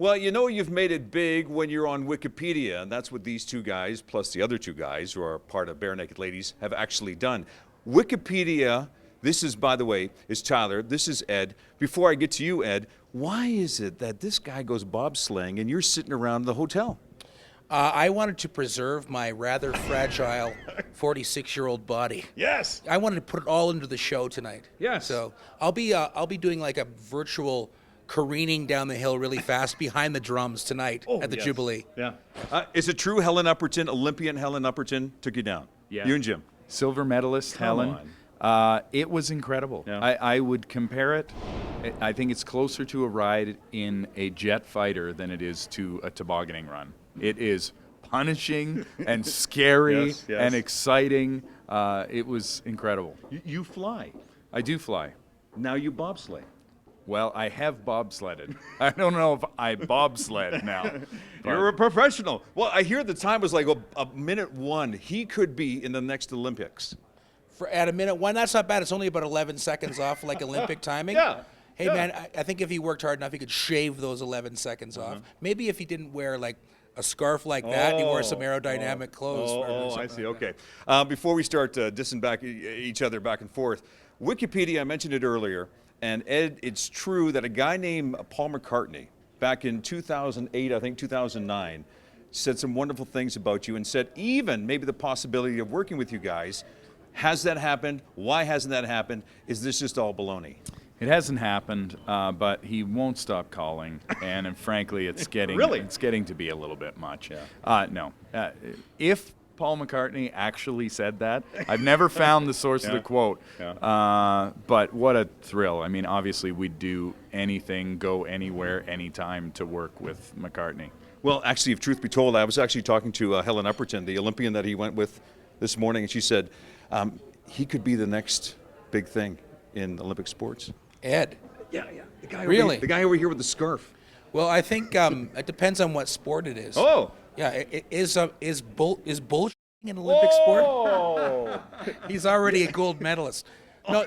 Well, you know you've made it big when you're on Wikipedia, and that's what these two guys, plus the other two guys who are part of Barenaked Ladies, have actually done. Wikipedia, this is, by the way, is Tyler, this is Ed. Before I get to you, Ed, why is it that this guy goes bobsleighing and you're sitting around the hotel? I wanted to preserve my rather fragile 46-year-old body. Yes. I wanted to put it all into the show tonight. Yes. So I'll be doing like a virtual careening down the hill really fast behind the drums tonight at the Jubilee. Yeah. Is it true Helen Upperton, Olympian Helen Upperton, took you down? Yeah. You and Jim. Silver medalist Helen. It was incredible. Yeah. I would compare it. I think it's closer to a ride in a jet fighter than it is to a tobogganing run. It is punishing and scary Yes. and exciting. It was incredible. You fly. I do fly. Now you bobsleigh. Well, I have bobsledded. I don't know if I bobsled now. You're a professional. Well, I hear the time was like a minute one. He could be in the next Olympics. At a minute one, that's not bad. It's only about 11 seconds off like Olympic timing. Yeah. Hey, man, I think if he worked hard enough, he could shave those 11 seconds off. Maybe if he didn't wear like a scarf like that, he wore some aerodynamic clothes. Oh, I see. Okay. Before we start dissing back each other back and forth, Wikipedia, I mentioned it earlier, and Ed, it's true that a guy named Paul McCartney, back in 2008, I think 2009, said some wonderful things about you and said even maybe the possibility of working with you guys. Has that happened? Why hasn't that happened? Is this just all baloney? It hasn't happened, but he won't stop calling, and frankly, it's getting Really? it's getting to be a little bit much. Yeah. No, if Paul McCartney actually said that, I've never found the source of the quote. Yeah. But what a thrill! I mean, obviously, we'd do anything, go anywhere, anytime to work with McCartney. Well, actually, if truth be told, I was actually talking to Helen Upperton, the Olympian that he went with this morning, and she said he could be the next big thing in Olympic sports. Ed. Yeah. The guy Really? the guy over here with the scarf. Well, I think it depends on what sport it is. Oh. Yeah, is bullshitting an Olympic sport? He's already a gold medalist. No,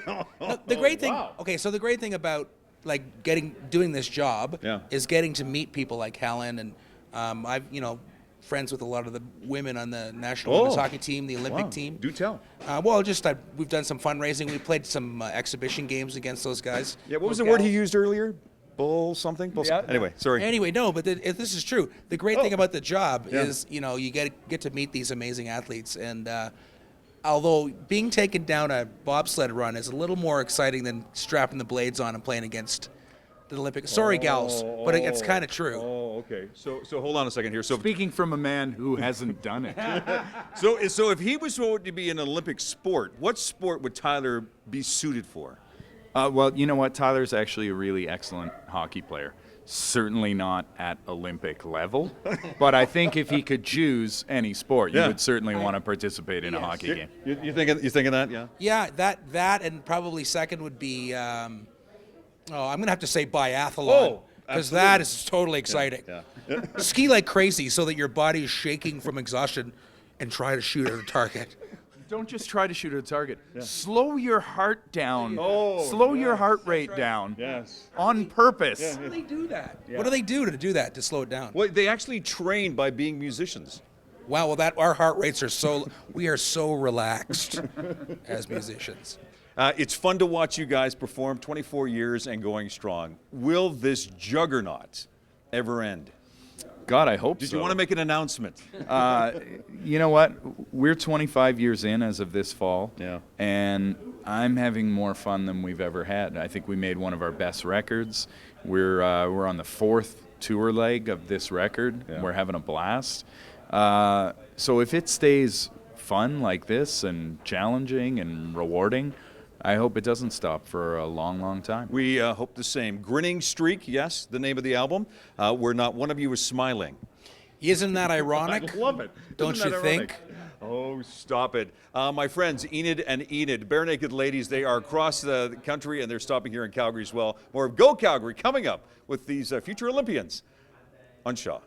the great thing. Wow. Okay, so the great thing about like doing this job is getting to meet people like Helen, and I've friends with a lot of the women on the national women's hockey team, the Olympic team. Do tell. Well, we've done some fundraising. We played some exhibition games against those guys. Yeah. What was the word he used earlier? Bull something. Anyway, sorry. Anyway, no, but this is true. The great thing about the job is, you get to meet these amazing athletes, and although being taken down a bobsled run is a little more exciting than strapping the blades on and playing against the Olympic. Sorry, gals, but it's kind of true. Oh, okay. So hold on a second here. So Speaking from a man who hasn't done it. so if he was going to be an Olympic sport, what sport would Tyler be suited for? Well, you know what? Tyler's actually a really excellent hockey player. Certainly not at Olympic level, but I think if he could choose any sport, you would certainly want to participate in a hockey game. You thinking that? Yeah. Yeah, that and probably second would be. I'm gonna have to say biathlon because that is totally exciting. Yeah. Ski like crazy so that your body is shaking from exhaustion, and try to shoot at a target. Don't just try to shoot at a target. Slow your heart down. Oh, Your heart rate down. Yes. On purpose. How do they do that? What do they do to do that to slow it down? Well, they actually train by being musicians. Wow, well our heart rates are we are so relaxed as musicians. It's fun to watch you guys perform 24 years and going strong. Will this juggernaut ever end? God, I hope so. Did you want to make an announcement? You know what? We're 25 years in as of this fall. Yeah. And I'm having more fun than we've ever had. I think we made one of our best records. We're on the fourth tour leg of this record. Yeah. We're having a blast. So if it stays fun like this and challenging and rewarding, I hope it doesn't stop for a long, long time. We hope the same. Grinning Streak, yes, the name of the album, where not one of you is smiling. Isn't that ironic? I love it. Don't Isn't you that think? ironic? Oh, stop it. My friends, Enid and Enid, Barenaked Ladies, they are across the country and they're stopping here in Calgary as well. More of Go Calgary coming up with these future Olympians on Shaw.